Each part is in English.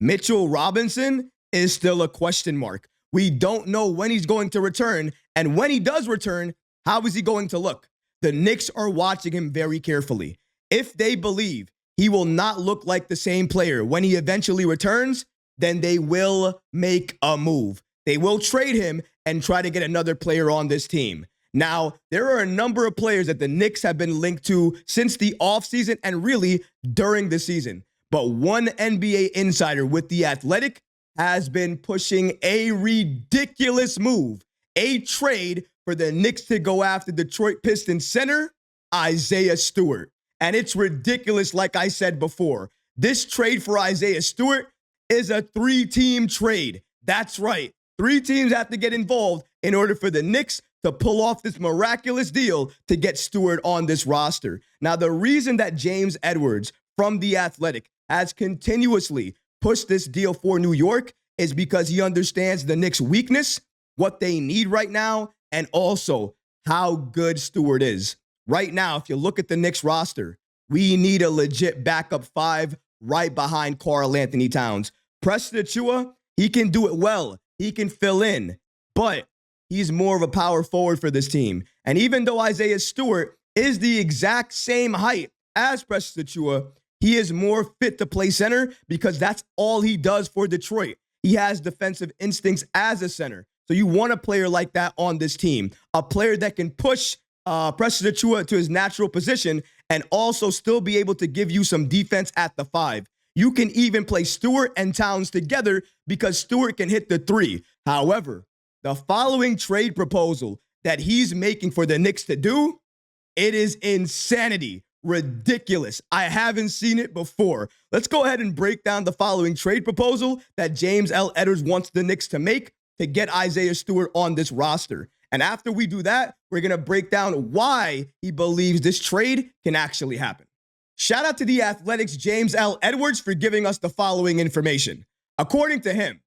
Mitchell Robinson is still a question mark. We don't know when he's going to return, and when he does return, how is he going to look? The Knicks are watching him very carefully. If they believe he will not look like the same player when he eventually returns, then they will make a move. They will trade him and try to get another player on this team. Now, there are a number of players that the Knicks have been linked to since the offseason and really during the season. But one NBA insider with The Athletic has been pushing a ridiculous move, a trade for the Knicks to go after Detroit Pistons center, Isaiah Stewart. And it's ridiculous, like I said before. This trade for Isaiah Stewart is a 3-team trade. That's right. 3 teams have to get involved in order for the Knicks to pull off this miraculous deal to get Stewart on this roster. Now, the reason that James Edwards from The Athletic has continuously pushed this deal for New York is because he understands the Knicks' weakness, what they need right now, and also how good Stewart is. Right now, if you look at the Knicks roster, we need a legit backup 5 right behind Karl Anthony Towns. Precious Achiuwa, he can do it well. He can fill in, but he's more of a power forward for this team. And even though Isaiah Stewart is the exact same height as Precious Achiuwa, he is more fit to play center because that's all he does for Detroit. He has defensive instincts as a center. So you want a player like that on this team, a player that can push Precious Achiuwa to his natural position and also still be able to give you some defense at the 5. You can even play Stewart and Towns together because Stewart can hit the 3. However, the following trade proposal that he's making for the Knicks to do, it is insanity. Ridiculous. I haven't seen it before. Let's go ahead and break down the following trade proposal that James L. Edwards wants the Knicks to make to get Isaiah Stewart on this roster. And after we do that, we're going to break down why he believes this trade can actually happen. Shout out to The Athletic's James L. Edwards for giving us the following information. According to him,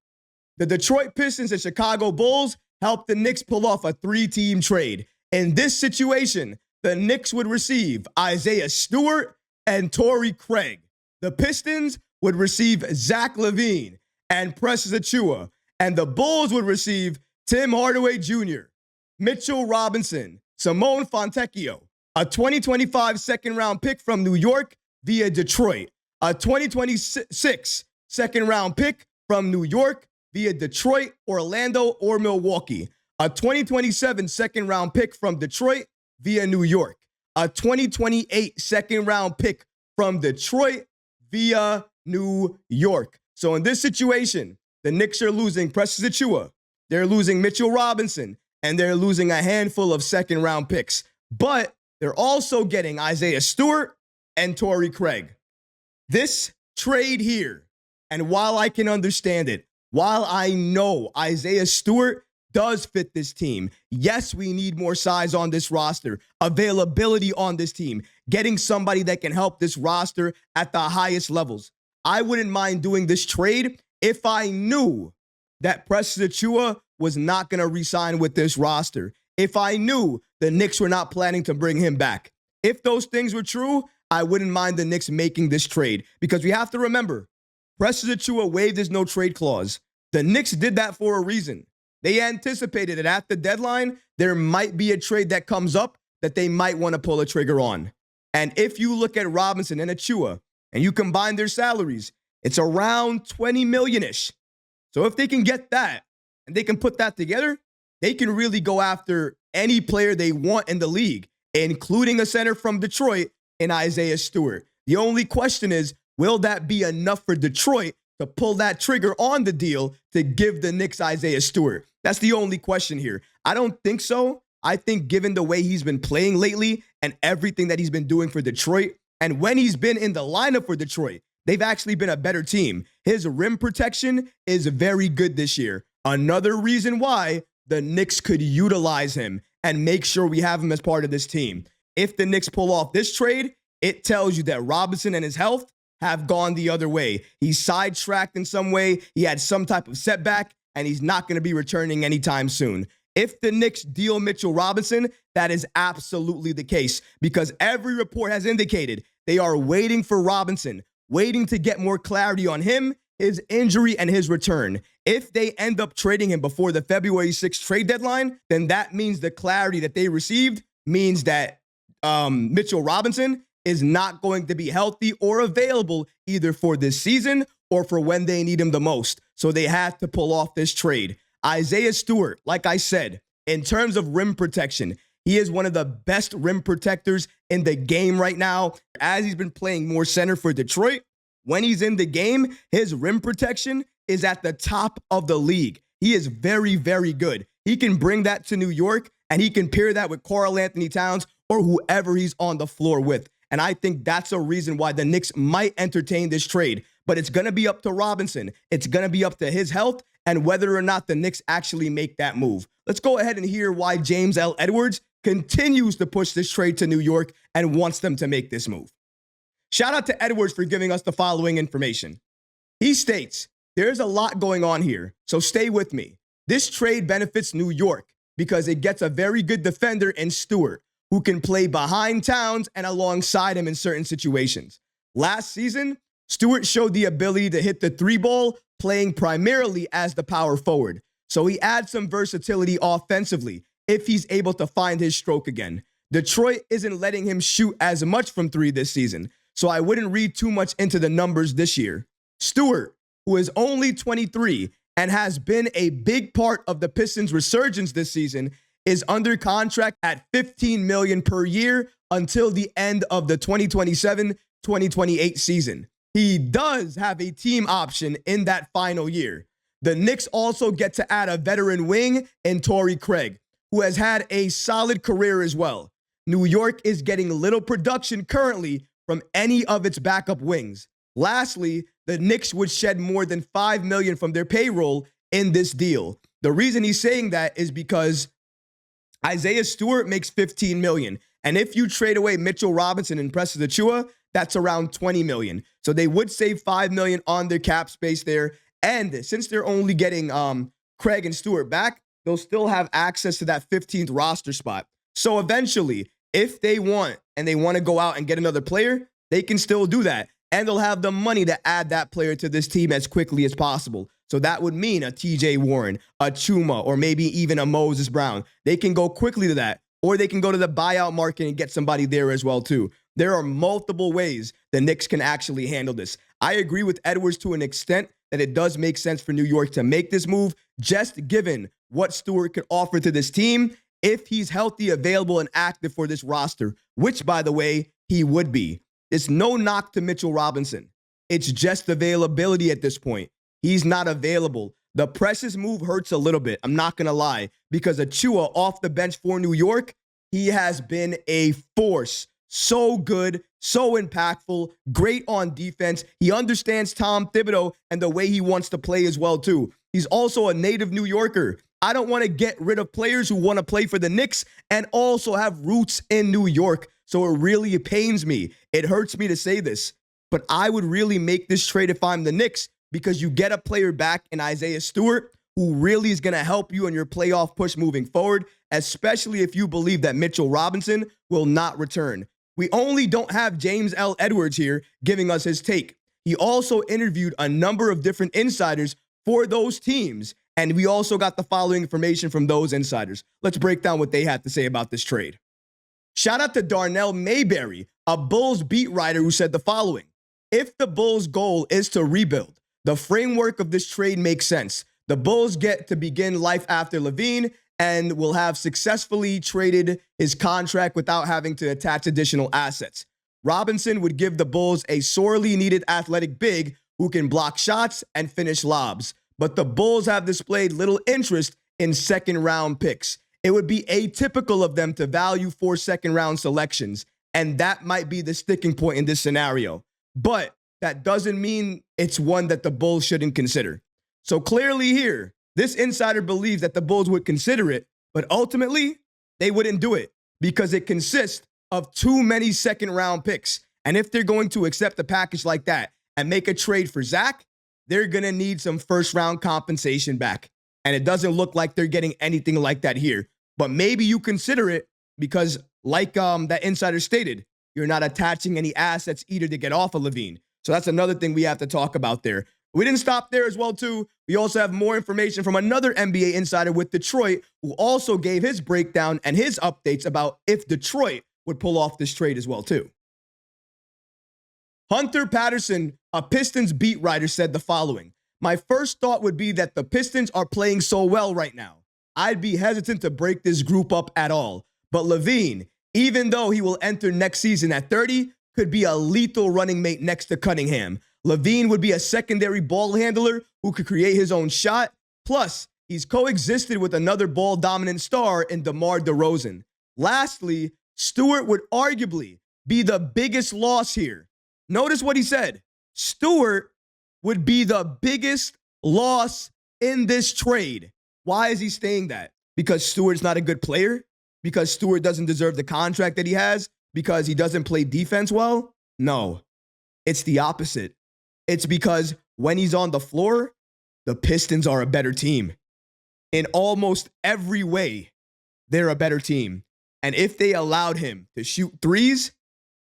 the Detroit Pistons and Chicago Bulls helped the Knicks pull off a 3-team trade. In this situation, the Knicks would receive Isaiah Stewart and Torrey Craig. The Pistons would receive Zach LaVine and Precious Achiuwa. And the Bulls would receive Tim Hardaway Jr., Mitchell Robinson, Simone Fontecchio, a 2025 second-round pick from New York via Detroit, a 2026 second-round pick from New York via Detroit, Orlando, or Milwaukee, a 2027 second-round pick from Detroit via New York, a 2028 second-round pick from Detroit via New York. So in this situation, the Knicks are losing Precious Achiuwa, they're losing Mitchell Robinson, and they're losing a handful of second-round picks. But they're also getting Isaiah Stewart and Torrey Craig. This trade here, and while I can understand it, while I know Isaiah Stewart does fit this team, yes, we need more size on this roster, availability on this team, getting somebody that can help this roster at the highest levels. I wouldn't mind doing this trade if I knew that Precious Achiuwa was not going to re-sign with this roster. If I knew the Knicks were not planning to bring him back. If those things were true, I wouldn't mind the Knicks making this trade because we have to remember, Precious Achiuwa waived his no-trade clause. The Knicks did that for a reason. They anticipated that at the deadline, there might be a trade that comes up that they might want to pull a trigger on. And if you look at Robinson and Achiuwa and you combine their salaries, it's around $20 million-ish. So if they can get that and they can put that together, they can really go after any player they want in the league, including a center from Detroit in Isaiah Stewart. The only question is, will that be enough for Detroit to pull that trigger on the deal to give the Knicks Isaiah Stewart? That's the only question here. I don't think so. I think given the way he's been playing lately and everything that he's been doing for Detroit, and when he's been in the lineup for Detroit, they've actually been a better team. His rim protection is very good this year. Another reason why the Knicks could utilize him and make sure we have him as part of this team. If the Knicks pull off this trade, it tells you that Robinson and his health have gone the other way. He's sidetracked in some way. He had some type of setback, and he's not going to be returning anytime soon. If the Knicks deal Mitchell Robinson, that is absolutely the case because every report has indicated they are waiting for Robinson, waiting to get more clarity on him his injury and his return. If they end up trading him before the February 6th trade deadline, then that means the clarity that they received means that Mitchell Robinson is not going to be healthy or available either for this season or for when they need him the most. So they had to pull off this trade. Isaiah Stewart, like I said, in terms of rim protection, he is one of the best rim protectors in the game right now. As he's been playing more center for Detroit, when he's in the game, his rim protection is at the top of the league. He is very, very good. He can bring that to New York, and he can pair that with Karl-Anthony Towns or whoever he's on the floor with. And I think that's a reason why the Knicks might entertain this trade. But it's going to be up to Robinson. It's going to be up to his health and whether or not the Knicks actually make that move. Let's go ahead and hear why James L. Edwards continues to push this trade to New York and wants them to make this move. Shout out to Edwards for giving us the following information. He states, there's a lot going on here, so stay with me. This trade benefits New York because it gets a very good defender in Stewart, who can play behind Towns and alongside him in certain situations. Last season, Stewart showed the ability to hit the three ball, playing primarily as the power forward. So he adds some versatility offensively if he's able to find his stroke again. Detroit isn't letting him shoot as much from three this season, so I wouldn't read too much into the numbers this year. Stewart, who is only 23 and has been a big part of the Pistons' resurgence this season, is under contract at $15 million per year until the end of the 2027-2028 season. He does have a team option in that final year. The Knicks also get to add a veteran wing in Torrey Craig, who has had a solid career as well. New York is getting little production currently from any of its backup wings. Lastly, the Knicks would shed more than $5 million from their payroll in this deal. The reason he's saying that is because Isaiah Stewart makes $15 million. And if you trade away Mitchell Robinson and Precious Achiuwa, that's around $20 million. So they would save $5 million on their cap space there. And since they're only getting Craig and Stewart back, they'll still have access to that 15th roster spot. So eventually, if they want and they want to go out and get another player, they can still do that. And they'll have the money to add that player to this team as quickly as possible. So that would mean a TJ Warren, a Chuma, or maybe even a Moses Brown. They can go quickly to that, or they can go to the buyout market and get somebody there as well too. There are multiple ways the Knicks can actually handle this. I agree with Edwards to an extent that it does make sense for New York to make this move, just given what Stewart could offer to this team if he's healthy, available, and active for this roster, which, by the way, he would be. It's no knock to Mitchell Robinson. It's just availability at this point. He's not available. The Precious move hurts a little bit, I'm not going to lie, because Achiuwa off the bench for New York, he has been a force. So good, so impactful, great on defense. He understands Tom Thibodeau and the way he wants to play as well, too. He's also a native New Yorker. I don't want to get rid of players who want to play for the Knicks and also have roots in New York. So it really pains me. It hurts me to say this, but I would really make this trade if I'm the Knicks, because you get a player back in Isaiah Stewart who really is going to help you in your playoff push moving forward, especially if you believe that Mitchell Robinson will not return. We only don't have James L. Edwards here giving us his take. He also interviewed a number of different insiders for those teams, and we also got the following information from those insiders. Let's break down what they had to say about this trade. Shout out to Darnell Mayberry, a Bulls beat writer, who said the following: if the Bulls' goal is to rebuild, the framework of this trade makes sense. The Bulls get to begin life after LaVine and will have successfully traded his contract without having to attach additional assets. Robinson would give the Bulls a sorely needed athletic big who can block shots and finish lobs. But the Bulls have displayed little interest in second-round picks. It would be atypical of them to value 4 second-round selections, and that might be the sticking point in this scenario. But that doesn't mean it's one that the Bulls shouldn't consider. So clearly here, this insider believes that the Bulls would consider it, but ultimately, they wouldn't do it because it consists of too many second-round picks. And if they're going to accept a package like that and make a trade for Zach, they're going to need some first-round compensation back. And it doesn't look like they're getting anything like that here. But maybe you consider it because, like that insider stated, you're not attaching any assets either to get off of LaVine. So that's another thing we have to talk about there. We didn't stop there as well, too. We also have more information from another NBA insider with Detroit, who also gave his breakdown and his updates about if Detroit would pull off this trade as well, too. Hunter Patterson, a Pistons beat writer, said the following: "My first thought would be that the Pistons are playing so well right now. I'd be hesitant to break this group up at all. But LaVine, even though he will enter next season at 30, could be a lethal running mate next to Cunningham. LaVine would be a secondary ball handler who could create his own shot. Plus, he's coexisted with another ball-dominant star in DeMar DeRozan. Lastly, Stewart would arguably be the biggest loss here." Notice what he said. Stewart would be the biggest loss in this trade. Why is he saying that? Because Stewart's not a good player? Because Stewart doesn't deserve the contract that he has? Because he doesn't play defense well? No, it's the opposite. It's because when he's on the floor, the Pistons are a better team. In almost every way, they're a better team. And if they allowed him to shoot threes,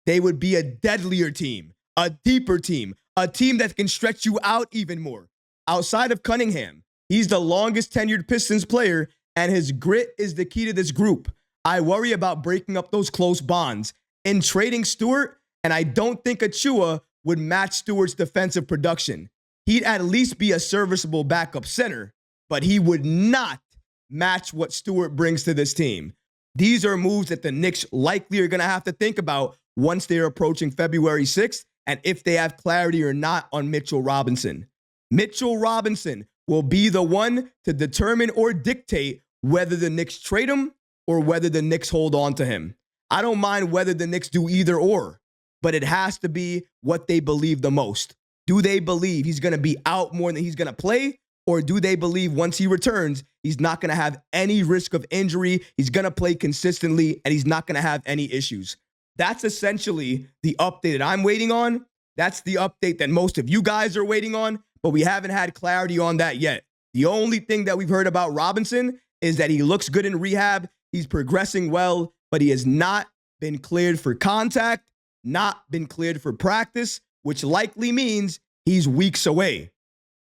they would be a deadlier team, a deeper team, a team that can stretch you out even more. Outside of Cunningham, he's the longest tenured Pistons player, and his grit is the key to this group. I worry about breaking up those close bonds. In trading Stewart, and I don't think Achiuwa would match Stewart's defensive production. He'd at least be a serviceable backup center, but he would not match what Stewart brings to this team. These are moves that the Knicks likely are going to have to think about once they're approaching February 6th, and if they have clarity or not on Mitchell Robinson. Mitchell Robinson will be the one to determine or dictate whether the Knicks trade him or whether the Knicks hold on to him. I don't mind whether the Knicks do either or, but it has to be what they believe the most. Do they believe he's going to be out more than he's going to play? Or do they believe once he returns, he's not going to have any risk of injury, he's going to play consistently, and he's not going to have any issues? That's essentially the update that I'm waiting on. That's the update that most of you guys are waiting on, but we haven't had clarity on that yet. The only thing that we've heard about Robinson is that he looks good in rehab, he's progressing well, but he has not been cleared for contact, not been cleared for practice, which likely means he's weeks away.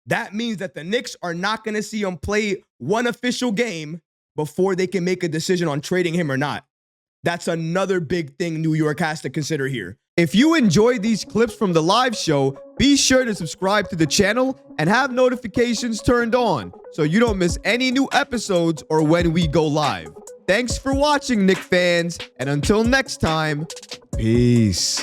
That means that the Knicks are not going to see him play one official game before they can make a decision on trading him or not. That's another big thing New York has to consider here. If you enjoyed these clips from the live show, be sure to subscribe to the channel and have notifications turned on so you don't miss any new episodes or when we go live. Thanks for watching, Knicks fans, and until next time, peace.